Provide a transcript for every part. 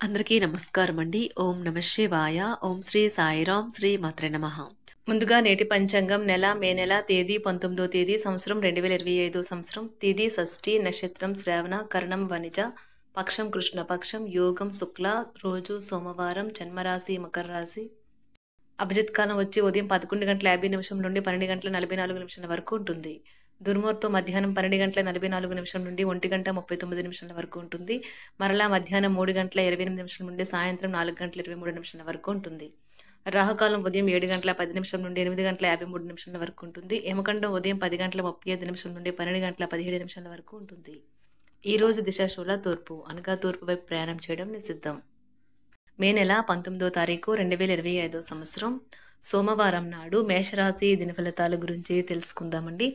అందరికీ నమస్కారం అండి. ఓం నమ శివాయ. ఓం శ్రీ సాయిరాం. శ్రీ మాత్రే నమః. ముందుగా నేటి పంచాంగం మే నెల తేదీ 19వ తేదీ సంవత్సరం 2025 సంవత్సరం తిథి షష్ఠి నక్షత్రం శ్రావణ కరణం వనిజ పక్షం కృష్ణపక్షం యోగం శుక్ల రోజు సోమవారం జన్మరాశి మకర రాశి అభిజిత్ కాలం వచ్చి ఉదయం 11:50 నుండి 12:44 వరకు ఉంటుంది. దుర్ముహూర్తం మధ్యాహ్నం 12:44 నుండి 1:39 వరకు ఉంటుంది. మరలా మధ్యాహ్నం 3:28 నుండి సాయంత్రం 4:23 వరకు ఉంటుంది. రాహుకాలం ఉదయం 7:10 నుండి 8:53 వరకు ఉంటుంది. యమగండం ఉదయం 10:35 నుండి 12:17 వరకు ఉంటుంది. ఈ రోజు దిశాశూల తూర్పు అనగా తూర్పు వైపు ప్రయాణం చేయడం నిషిద్ధం. మే నెల 19వ తారీఖు 2025 సంవత్సరం సోమవారం నాడు మేషరాశి దినఫలితాల గురించి తెలుసుకుందామండి.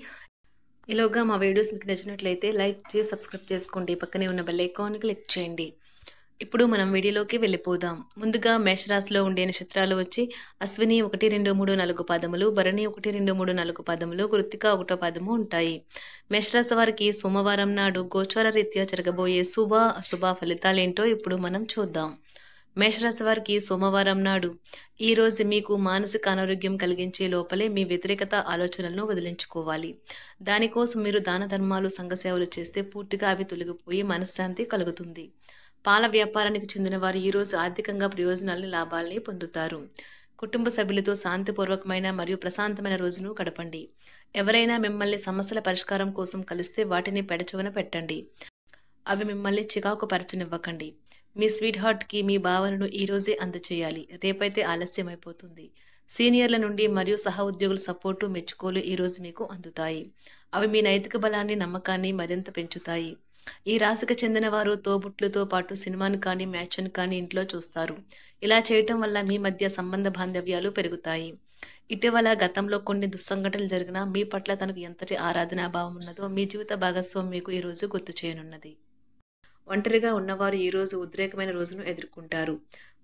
ఈలోగా మా వీడియోస్ మీకు నచ్చినట్లయితే లైక్ చేసి సబ్స్క్రైబ్ చేసుకోండి. పక్కనే ఉన్న బెల్ ఐకాన్ క్లిక్ చేయండి. ఇప్పుడు మనం వీడియోలోకి వెళ్ళిపోదాం. ముందుగా మేషరాశిలో ఉండే నక్షత్రాలు వచ్చి అశ్విని 1, 2, 3, 4 పాదములు, భరణి 1, 2, 3, 4 పాదములు, కృత్తిక 1వ పాదము ఉంటాయి. మేషరాశి వారికి సోమవారం నాడు గోచార రీత్యా జరగబోయే శుభ అశుభ ఫలితాలేంటో ఇప్పుడు మనం చూద్దాం. మేషరాశి వారికి సోమవారం నాడు ఈ రోజు మీకు మానసిక అనారోగ్యం కలిగించే లోపలే మీ వ్యతిరేకత ఆలోచనలను వదిలించుకోవాలి. దానికోసం మీరు దాన ధర్మాలు సంఘ సేవలు చేస్తే పూర్తిగా అవి తొలగిపోయి మనశ్శాంతి కలుగుతుంది. పాల వ్యాపారానికి చెందిన వారు ఈరోజు ఆర్థికంగా ప్రయోజనాలని లాభాలని పొందుతారు. కుటుంబ సభ్యులతో శాంతిపూర్వకమైన మరియు ప్రశాంతమైన రోజును గడపండి. ఎవరైనా మిమ్మల్ని సమస్యల పరిష్కారం కోసం కలిస్తే వాటిని పెడచెవిన పెట్టండి. అవి మిమ్మల్ని చికాకు పరచనివ్వకండి. మీ స్వీట్ హార్ట్కి మీ భావనను ఈరోజే అందచేయాలి. రేపైతే ఆలస్యమైపోతుంది. సీనియర్ల నుండి మరియు సహ ఉద్యోగుల సపోర్టు మెచ్చుకోలు ఈరోజు మీకు అందుతాయి. అవి మీ నైతిక బలాన్ని నమ్మకాన్ని మరింత పెంచుతాయి. ఈ రాశికి చెందిన వారు తోబుట్లతో పాటు సినిమాను కానీ మ్యాచ్ను కానీ ఇంట్లో చూస్తారు. ఇలా చేయటం వల్ల మీ మధ్య సంబంధ బాంధవ్యాలు పెరుగుతాయి. ఇటీవల గతంలో కొన్ని దుస్సంఘటనలు జరిగినా మీ పట్ల తనకు ఎంతటి ఆరాధనాభావం ఉన్నదో మీ జీవిత భాగస్వామి మీకు ఈరోజు గుర్తు చేయనున్నది. ఒంటరిగా ఉన్నవారు ఈరోజు ఉద్రేకమైన రోజును ఎదుర్కొంటారు.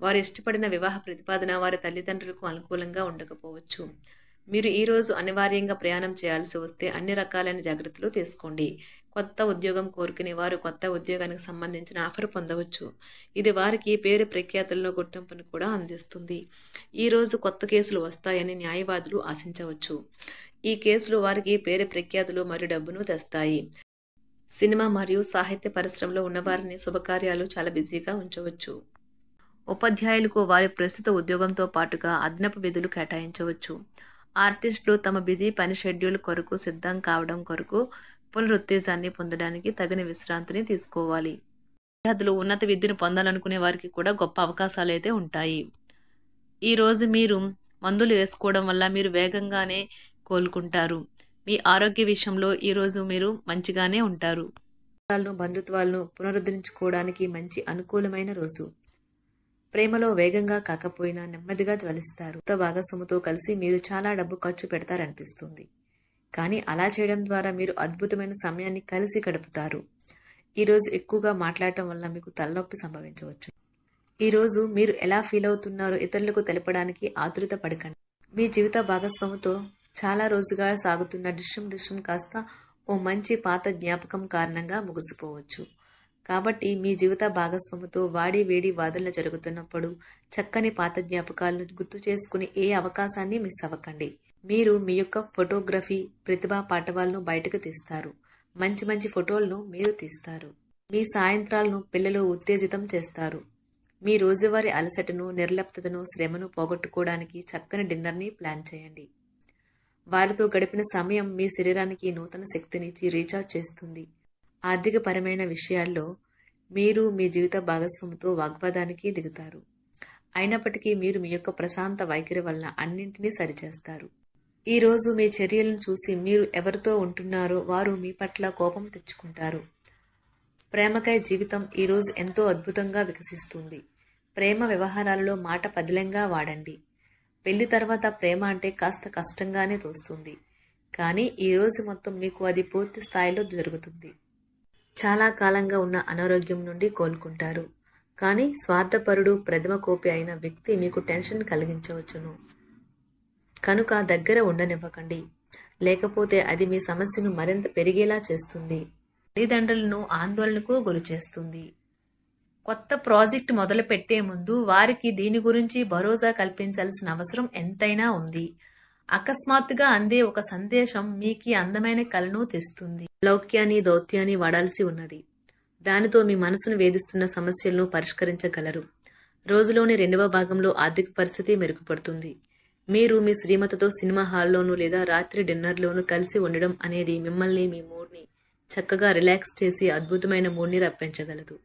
వారు ఇష్టపడిన వివాహ ప్రతిపాదన వారి తల్లిదండ్రులకు అనుకూలంగా ఉండకపోవచ్చు. మీరు ఈరోజు అనివార్యంగా ప్రయాణం చేయాల్సి వస్తే అన్ని రకాలైన జాగ్రత్తలు తీసుకోండి. కొత్త ఉద్యోగం కోరుకునే వారు కొత్త ఉద్యోగానికి సంబంధించిన ఆఫర్ పొందవచ్చు. ఇది వారికి పేరు ప్రఖ్యాతుల్లో గుర్తింపును కూడా అందిస్తుంది. ఈరోజు కొత్త కేసులు వస్తాయని న్యాయవాదులు ఆశించవచ్చు. ఈ కేసులు వారికి పేరు ప్రఖ్యాతులు మరియు డబ్బును తెస్తాయి. సినిమా మరియు సాహిత్య పరిశ్రమలో ఉన్నవారిని శుభకార్యాలు చాలా బిజీగా ఉంచవచ్చు. ఉపాధ్యాయులకు వారి ప్రస్తుత ఉద్యోగంతో పాటుగా అదనపు విధులు కేటాయించవచ్చు. ఆర్టిస్టులు తమ బిజీ పని షెడ్యూల్ కొరకు సిద్ధం కావడం కొరకు పునరుత్తేజాన్ని పొందడానికి తగిన విశ్రాంతిని తీసుకోవాలి. విద్యార్థులు ఉన్నత విద్యను పొందాలనుకునే వారికి కూడా గొప్ప అవకాశాలు అయితే ఉంటాయి. ఈరోజు మీరు మందులు వేసుకోవడం వల్ల మీరు వేగంగానే కోలుకుంటారు. మీ ఆరోగ్య విషయంలో ఈరోజు మీరు మంచిగానే ఉంటారు. బంధుత్వాలను పునరుద్ధరించుకోవడానికి మంచి అనుకూలమైన రోజు. ప్రేమలో వేగంగా కాకపోయినా నెమ్మదిగా జ్వలిస్తారు. కొత్త భాగస్వామితో కలిసి మీరు చాలా డబ్బు ఖర్చు పెడతారనిపిస్తుంది. కానీ అలా చేయడం ద్వారా మీరు అద్భుతమైన సమయాన్ని కలిసి గడుపుతారు. ఈరోజు ఎక్కువగా మాట్లాడటం వల్ల మీకు తలనొప్పి సంభవించవచ్చు. ఈరోజు మీరు ఎలా ఫీల్ అవుతున్నారో ఇతరులకు తెలపడానికి ఆతురత పడకండి. మీ జీవిత భాగస్వామితో చాలా రోజుగా సాగుతున్న డిష్యం కాస్త ఓ మంచి పాత జ్ఞాపకం కారణంగా ముగిసిపోవచ్చు. కాబట్టి మీ జీవిత భాగస్వామితో వాడి వేడి వాదనలు జరుగుతున్నప్పుడు చక్కని పాత జ్ఞాపకాలను గుర్తు చేసుకుని ఏ అవకాశాన్ని మిస్ అవ్వకండి. మీరు మీ యొక్క ఫోటోగ్రఫీ ప్రతిభా పాటవాలను బయటకు తీస్తారు. మంచి మంచి ఫోటోలను మీరు తీస్తారు. మీ సాయంత్రాలను పిల్లలు ఉత్తేజితం చేస్తారు. మీ రోజువారీ అలసటను నిర్లిప్తతను శ్రమను పోగొట్టుకోవడానికి చక్కని డిన్నర్ని ప్లాన్ చేయండి. వారితో గడిపిన సమయం మీ శరీరానికి నూతన శక్తినిచ్చి రీఛార్జ్ చేస్తుంది. ఆర్థికపరమైన విషయాల్లో మీరు మీ జీవిత భాగస్వామితో వాగ్వాదానికి దిగుతారు. అయినప్పటికీ మీరు మీ యొక్క ప్రశాంత వైఖరి వల్ల అన్నింటినీ సరిచేస్తారు. ఈరోజు మీ చర్యలను చూసి మీరు ఎవరితో ఉంటున్నారో వారు మీ పట్ల కోపం తెచ్చుకుంటారు. ప్రేమకై జీవితం ఈరోజు ఎంతో అద్భుతంగా వికసిస్తుంది. ప్రేమ వ్యవహారాలలో మాట పదిలంగా వాడండి. పెళ్లి తర్వాత ప్రేమ అంటే కాస్త కష్టంగానే తోస్తుంది. కానీ ఈరోజు మొత్తం మీకు అది పూర్తి స్థాయిలో జరుగుతుంది. చాలా కాలంగా ఉన్న అనారోగ్యం నుండి కోలుకుంటారు. కానీ స్వార్థపరుడు ప్రథమ కోపి అయిన వ్యక్తి మీకు టెన్షన్ కలిగించవచ్చును. కనుక దగ్గర ఉండనివ్వకండి. లేకపోతే అది మీ సమస్యను మరింత పెరిగేలా చేస్తుంది. తల్లిదండ్రులను ఆందోళనకు గురి చేస్తుంది. కొత్త ప్రాజెక్ట్ మొదలు పెట్టే ముందు వారికి దీని గురించి భరోసా కల్పించాల్సిన అవసరం ఎంతైనా ఉంది. అకస్మాత్తుగా అందే ఒక సందేశం మీకు అందమైన కలను తెస్తుంది. లౌక్యాన్ని దౌత్యాన్ని వాడాల్సి ఉన్నది. దానితో మీ మనసును వేధిస్తున్న సమస్యలను పరిష్కరించగలరు. రోజులోని 2వ భాగంలో ఆర్థిక పరిస్థితి మెరుగుపడుతుంది. మీరు మీ శ్రీమతితో సినిమా హాల్లోనూ లేదా రాత్రి డిన్నర్లోనూ కలిసి ఉండడం అనేది మిమ్మల్ని మీ మూడ్ని చక్కగా రిలాక్స్ చేసి అద్భుతమైన మూడ్ని రప్పించగలదు.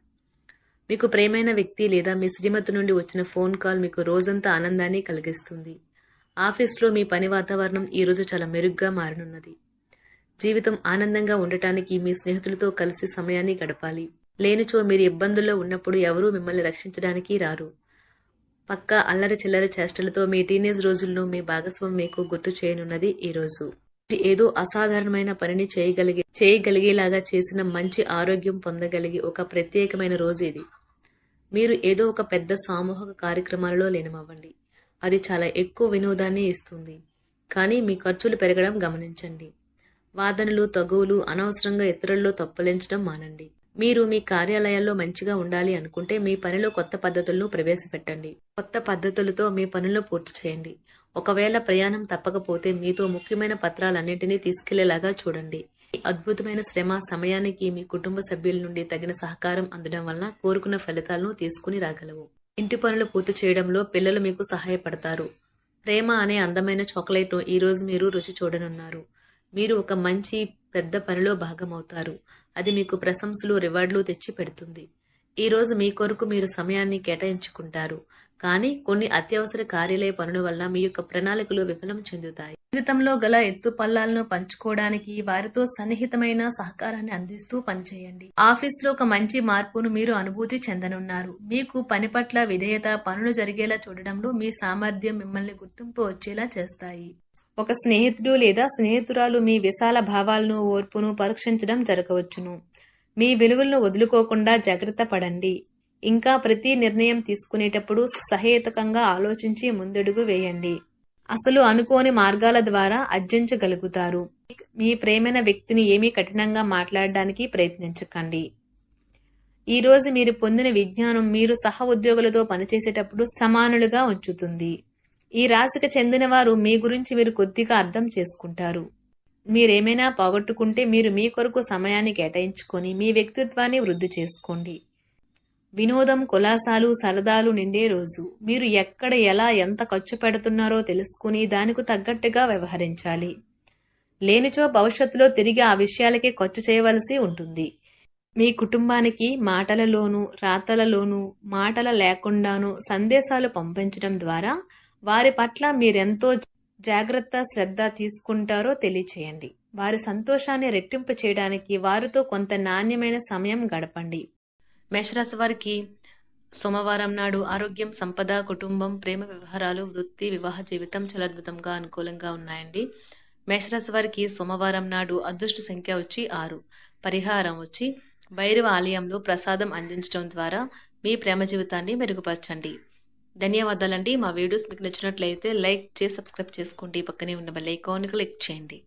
మీకు ప్రేమైన వ్యక్తి లేదా మీ శ్రీమతి నుండి వచ్చిన ఫోన్ కాల్ మీకు రోజంతా ఆనందాన్ని కలిగిస్తుంది. ఆఫీస్లో మీ పని వాతావరణం ఈరోజు చాలా మెరుగ్గా మారనున్నది. జీవితం ఆనందంగా ఉండటానికి మీ స్నేహితులతో కలిసి సమయాన్ని గడపాలి. లేనిచో మీరు ఇబ్బందుల్లో ఉన్నప్పుడు ఎవరూ మిమ్మల్ని రక్షించడానికి రారు. పక్కా అల్లరి చిల్లరి చేష్టలతో మీ టీనేజ్ రోజుల్లో మీ భాగస్వామి మీకు గుర్తు చేయనున్నది ఈరోజు. ఏదో అసాధారణమైన పనిని చేయగలిగేలాగా చేసిన మంచి ఆరోగ్యం పొందగలిగి ఒక ప్రత్యేకమైన రోజు ఇది. మీరు ఏదో ఒక పెద్ద సామూహిక కార్యక్రమాలలో లీనమవ్వండి. అది చాలా ఎక్కువ వినోదాన్ని ఇస్తుంది. కానీ మీ ఖర్చులు పెరగడం గమనించండి. వాదనలు తగువులు అనవసరంగా ఇతరుల్లో తప్పులించడం మానండి. మీరు మీ కార్యాలయాల్లో మంచిగా ఉండాలి అనుకుంటే మీ పనిలో కొత్త పద్ధతులను ప్రవేశపెట్టండి. కొత్త పద్ధతులతో మీ పనులను పూర్తి చేయండి. ఒకవేళ ప్రయాణం తప్పకపోతే మీతో ముఖ్యమైన పత్రాలన్నింటినీ తీసుకెళ్లేలాగా చూడండి. ఈ అద్భుతమైన శ్రమ సమయానికి మీ కుటుంబ సభ్యుల నుండి తగిన సహకారం అందడం వలన కోరుకున్న ఫలితాలను తీసుకుని రాగలవు. ఇంటి పనులు పూర్తి చేయడంలో పిల్లలు మీకు సహాయపడతారు. ప్రేమ అనే అందమైన చాక్లెట్ను ఈరోజు మీరు రుచి చూడనున్నారు. మీరు ఒక మంచి పెద్ద పనిలో భాగమవుతారు. అది మీకు ప్రశంసలు రివార్డులు తెచ్చి పెడుతుంది. ఈరోజు మీ కొరకు మీరు సమయాన్ని కేటాయించుకుంటారు. కానీ కొన్ని అత్యవసర కార్యాలయ పనుల వల్ల మీ యొక్క ప్రణాళికలు విఫలం చెందుతాయి. జీవితంలో గల ఎత్తు పల్లాలను పంచుకోవడానికి వారితో సన్నిహితమైన సహకారాన్ని అందిస్తూ పనిచేయండి. ఆఫీస్లో ఒక మంచి మార్పును మీరు అనుభూతి చెందనున్నారు. మీకు పని పట్ల విధేయత, పనులు జరిగేలా చూడడంలో మీ సామర్థ్యం మిమ్మల్ని గుర్తింపు వచ్చేలా చేస్తాయి. ఒక స్నేహితుడు లేదా స్నేహితురాలు మీ విశాల భావాలను, ఓర్పును పరీక్షించడం జరగవచ్చును. మీ విలువలను వదులుకోకుండా జాగ్రత్త పడండి. ఇంకా ప్రతి నిర్ణయం తీసుకునేటప్పుడు సహేతుకంగా ఆలోచించి ముందడుగు వేయండి. అసలు అనుకోని మార్గాల ద్వారా అర్జించగలుగుతారు. మీ ప్రేమైన వ్యక్తిని ఏమీ కఠినంగా మాట్లాడడానికి ప్రయత్నించకండి. ఈరోజు మీరు పొందిన విజ్ఞానం మీరు సహ ఉద్యోగులతో పనిచేసేటప్పుడు సమానులుగా ఉంచుతుంది. ఈ రాశికి చెందిన వారు మీ గురించి మీరు కొద్దిగా అర్థం చేసుకుంటారు. మీరేమైనా పోగొట్టుకుంటే మీరు మీ కొరకు సమయాన్ని కేటాయించుకొని మీ వ్యక్తిత్వాన్ని వృద్ధి చేసుకోండి. వినోదం, కులాసాలు, సరదాలు నిండే రోజు. మీరు ఎక్కడ ఎలా ఎంత ఖర్చు పెడుతున్నారో తెలుసుకుని దానికి తగ్గట్టుగా వ్యవహరించాలి. లేనిచో భవిష్యత్తులో తిరిగి ఆ విషయాలకే ఖర్చు చేయవలసి ఉంటుంది. మీ కుటుంబానికి మాటలలోనూ రాతలలోనూ మాటల లేకుండానూ సందేశాలు పంపించడం ద్వారా వారి పట్ల మీరెంతో జాగ్రత్త శ్రద్ధ తీసుకుంటారో తెలియచేయండి. వారి సంతోషాన్ని రెట్టింపు చేయడానికి వారితో కొంత నాణ్యమైన సమయం గడపండి. మేషరాశి వారికి సోమవారం నాడు ఆరోగ్యం, సంపద, కుటుంబం, ప్రేమ వ్యవహారాలు, వృత్తి, వివాహ జీవితం చాలా అద్భుతంగా అనుకూలంగా ఉన్నాయండి. మేషరాశి వారికి సోమవారం నాడు అదృష్ట సంఖ్య వచ్చి 6. పరిహారం వచ్చి భైరవ ఆలయంలో ప్రసాదం అందించడం ద్వారా మీ ప్రేమ జీవితాన్ని మెరుగుపరచండి. ధన్యవాదాలండి. మా వీడియోస్ మీకు నచ్చినట్లయితే లైక్ చేసి సబ్స్క్రైబ్ చేసుకోండి. పక్కనే ఉన్న బెల్ ఐకాన్ క్లిక్ చేయండి.